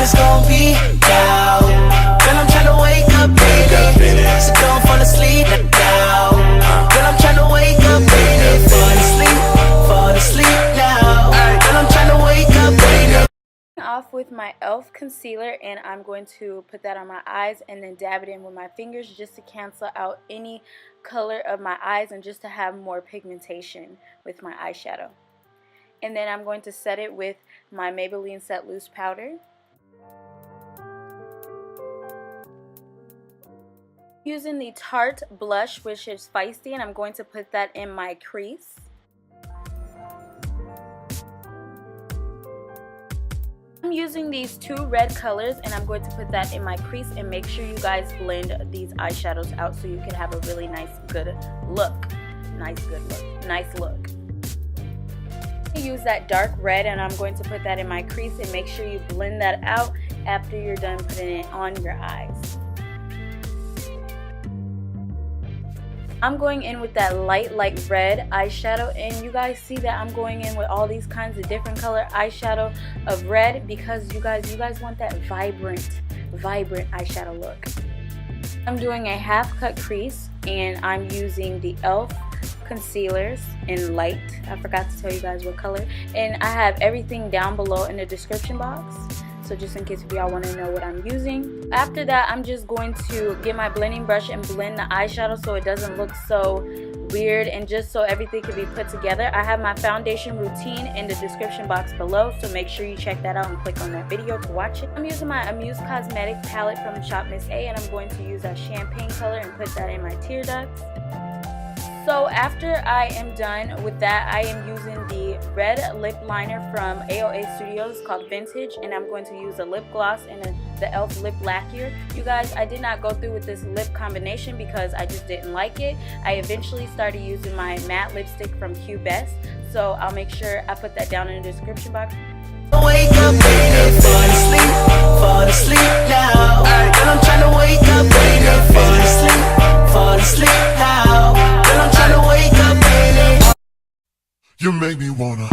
it's gonna be now. Girl, I'm tryna wake up, baby. So don't fall asleep now. Girl, I'm tryna wake up, baby. Fall asleep now. Girl, I'm tryna wake up, baby. Off with my Elf concealer, and I'm going to put that on my eyes and then dab it in with my fingers just to cancel out any color of my eyes and just to have more pigmentation with my eyeshadow. And then I'm going to set it with my Maybelline Set Loose powder. Using the Tarte blush, which is Fiesty, and I'm going to put that in my crease. I'm using these two red colors, and I'm going to put that in my crease, and make sure you guys blend these eyeshadows out so you can have a really nice good look. Nice look. Use that dark red, and I'm going to put that in my crease, and make sure you blend that out after you're done putting it on your eyes. I'm going in with that light red eyeshadow, and you guys see that I'm going in with all these kinds of different color eyeshadow of red because you guys want that vibrant eyeshadow look. I'm doing a half cut crease, and I'm using the Elf concealers in light. I forgot to tell you guys what color, and I have everything down below in the description box, so just in case if y'all want to know what I'm using. After that, I'm just going to get my blending brush and blend the eyeshadow so it doesn't look so weird, and just so everything can be put together. I have my foundation routine in the description box below, so make sure you check that out and click on that video to watch it. I'm using my Amuse cosmetic palette from Shop Miss A, and I'm going to use a champagne color and put that in my tear ducts. So after I am done with that, I am using the red lip liner from AOA Studios called Vyntage, and I'm going to use a lip gloss and the Elf lip lacquer. You guys, I did not go through with this lip combination because I just didn't like it. I eventually started using my matte lipstick from Q Best, so I'll make sure I put that down in the description box. Wake up, baby, fall asleep now. Girl, I'm tryna wake up, baby, fall asleep now. Girl, I'm tryna wake up, baby. You make me wanna